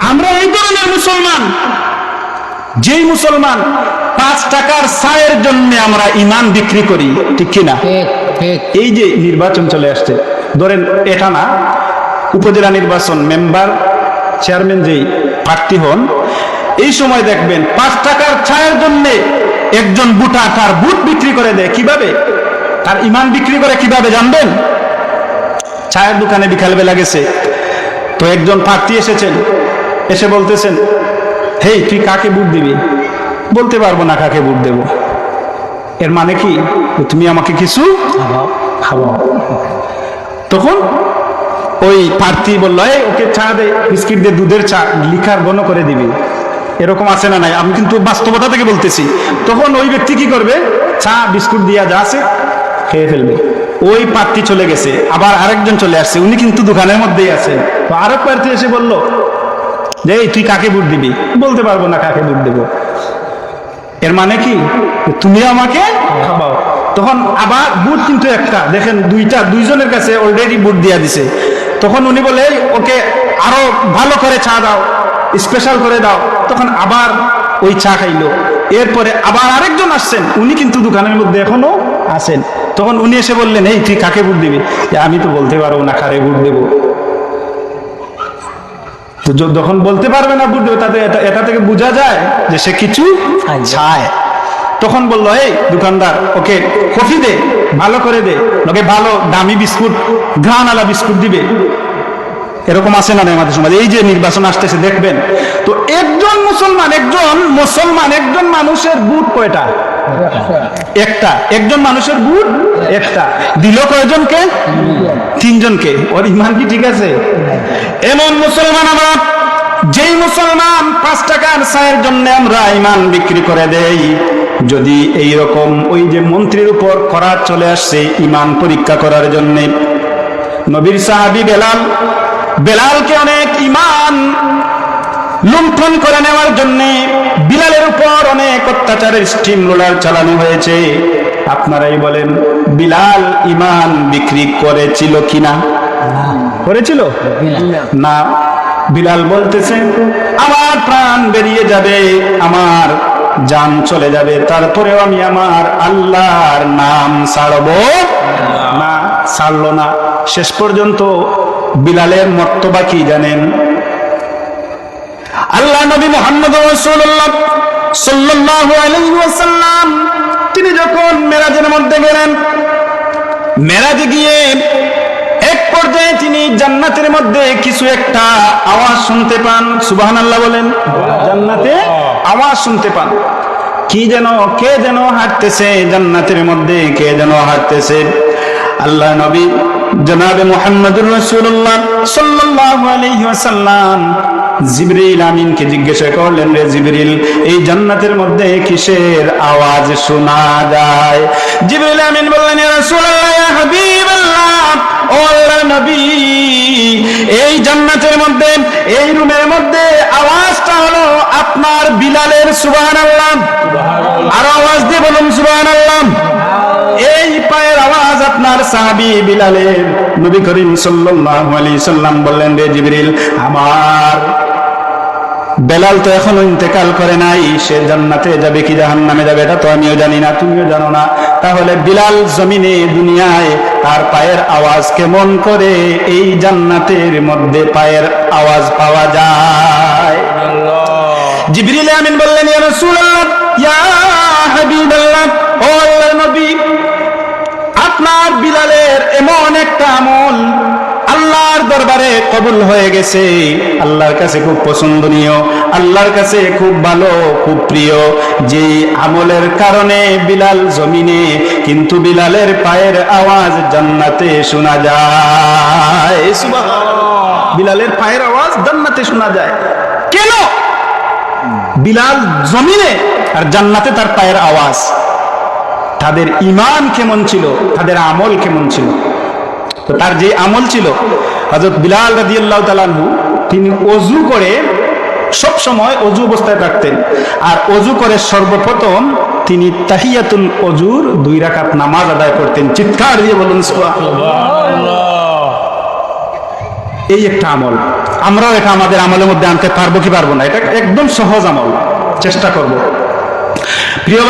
আমরা এই ধরনের মুসলমান, যেই মুসলমান 5 টাকার চায়ের জন্য আমরা ইমান বিক্রি করি, ঠিক কিনা? এই যে নির্বাচন চলে আসছে, ধরেন এটা না, উপজেলা নির্বাচন, মেম্বার চেয়ারম্যান যেই প্রার্থী হন, এই সময় দেখবেন 5 টাকার চায়ের জন্য একজন বুটা তার বুট বিক্রি করে দেয়। কিভাবে? তার ইমান বিক্রি করে কিভাবে জানবেন? চায়ের দোকানে বিকালবেলা গেছে, তো একজন প্রার্থী এসেছেন, এসে বলতেছেন, হেই তুই কাকে ভোট দিবি? বলতে পারবো না কাকে ভোট দেব। এর মানে কি? তুমি আমাকে কিছু খাওয়াও। তখন ওই প্রার্থী বলল, এই ওকে চা দে, বিস্কিট দে, দুধের চা, লিখার ঘন করে দিবি। এরকম আছে না নাই? আমি কিন্তু বাস্তবতা থেকে বলতেছি। তখন ওই ব্যক্তি কি করবে? চা বিস্কুট দিয়া যা আছে খেয়ে ফেলবে। ওই প্রার্থী চলে গেছে, আবার আরেকজন চলে আসছে, উনি কিন্তু দোকানের মধ্যেই আছেন। তো আরেক প্রার্থী এসে বলল যে এই তুই কাকে ভোট দিবি? বলতে পারবো না কাকে ভোট দেব। এর মানে কি? তুমি আমাকে খাওয়াও। তখন আবার ভোট কিন্তু একটা, দেখেন দুইজনের কাছে অলরেডি ভোট দিয়া দিছে। তখন উনি বলে ওকে আরো ভালো করে চা দাও, স্পেশাল করে দাও। তখন আবার ওই চা খাইলো। এরপরে আবার আরেকজন আসছেন, উনি কিন্তু দোকানের মধ্যে এখনো আছেন। তখন উনি এসে বললেন, এই তুই কাকে ভোট দিবি? আমি তো বলতে পারবো না কারে ভোট দেবো। তো যখন বলতে পারবে না ভোট দেবো, তাতে এটা থেকে বোঝা যায় যে সে কিছু চায়। তখন বললো, এই দোকানদার ওকে কফি দে, ভালো করে দে, ওকে ভালো দামি বিস্কুট, ঘ্রাণওয়ালা বিস্কুট দিবে। এরকম আছে না আমাদের সমাজে? এই যে নির্বাচন আসতেছে দেখবেন, তো একজন মানুষের ভোট কয়টা? একটা। একজন মানুষের ভোট একটা, দিল কয়জনকে? 3 জনকে। ওর ইমান কি ঠিক আছে? এমন মুসলমান আমরা, যেই মুসলমান 5 টাকার চায়ের জন্য আমরা ইমান বিক্রি করে দেই। যদি এই রকম ওই যে মন্ত্রীর উপর করার চলে আসছে ইমান পরীক্ষা করার জন্য, নবীর সাহাবী বেলালকে অনেক ইমান লুণ্ঠন করে নেওয়ার জন্য বিলালের উপর অনেক অত্যাচারের স্টিম রোলার চালানো হয়েছে। আপনারাই বলেন, বিলাল ইমান বিক্রি করেছিল কিনা? করেছিল না। বিলাল বলতেছে, আমার প্রাণ বেরিয়ে যাবে, আমার জান চলে যাবে, তারপরেও আমি আমার আল্লাহর নাম ছাড়বো না। ছাড়লো না। শেষ পর্যন্ত বিলালের মর্তবা কি জানেন? আল্লাহ নবী মুহাম্মদ রাসূলুল্লাহ সাল্লাল্লাহু আলাইহি ওয়াসাল্লাম তিনি যখন মেরাজের মধ্যে গেলেন, মেরাজে গিয়ে এক পর্যায়ে তিনি জান্নাতের মধ্যে কিছু একটা আওয়াজ শুনতে পান। সুবহানাল্লাহ বলেন। জান্নাতে আওয়াজ শুনতে পান। কি যেন, কে যেন হাঁটতেছে জান্নাতের মধ্যে, কে যেন হাঁটতেছে। আল্লাহ নবী জনাবে মুহাম্মদুর রাসূলুল্লাহ সাল্লাল্লাহু আলাইহি ওয়াসাল্লাম জিবরিল আমিনকে জিজ্ঞাসা করলেন, রে জিবরিল, এই জান্নাতের মধ্যে কিসের আওয়াজ শোনা যায়? জিবরিল আমিন বললেন, ইয়া রাসূলুল্লাহ, ইয়া হাবিবাল্লাহ, ও আল্লাহর নবী, এই জান্নাতের মধ্যে, এই রুমের মধ্যে আওয়াজটা হলো আপনার বিলালের। সুবহানাল্লাহ। আর আওয়াজ দিয়ে বলুন সুবহানাল্লাহ। এই পায়ের আওয়াজ আপনার সাহাবী বিলালের। নবী করিম সাল্লাল্লাহু আলাইহি সাল্লাম বললেন, রে জিবরিল, আমার বেলাল তো এখনো ইন্তেকাল করে নাই, সে জান্নাতে যাবে কি জাহান্নামে যাবে এটা তো আমিও জানি না, তুমিও জানো না। তাহলে বিলাল জমিনে দুনিয়ায় তার পায়ের আওয়াজ কেমন করে এই জান্নাতের মধ্যে পায়ের আওয়াজ পাওয়া যায়? জিবরিল আমিন বললেন, ইয়া রাসূলুল্লাহ, ইয়া হাবিবাল্লাহ, ও আল্লাহর নবী, আপনার বিলালের এমন একটা আমল আল্লাহর দরবারে কবুল হয়ে গেছে, আল্লাহর কাছে খুব পছন্দনীয়, আল্লাহর কাছে খুব ভালো, খুব প্রিয়, যে আমলের কারণে বিলাল জমিনে, কিন্তু বিলালের পায়ের আওয়াজ জান্নাতে শোনা যায়। সুবহানাল্লাহ। বিলালের পায়ের আওয়াজ জান্নাতে শোনা যায় কেন? বিলাল জমিনে আর জান্নাতে তার পায়ের আওয়াজ। তাদের ঈমান কেমন ছিল, তাদের আমল কেমন ছিল? তো তার যে আমল ছিল, হযরত বিলাল রাদিয়াল্লাহু তাআলা আনহু তিনি ওযু করে, সব সময় ওযু অবস্থায় থাকতেন, আর ওযু করে সর্বপ্রথম তিনি তাহিয়াতুল ওযুর 2 রাকাত নামাজ আদায় করতেন। চিৎকার দিয়ে বলুন সুবহানাল্লাহ। এই একটা আমল। আমরাও এটা আমাদের আমলের মধ্যে আনতে পারবো কি পারবো না? এটা একদম সহজ আমল, চেষ্টা করব। প্রিয়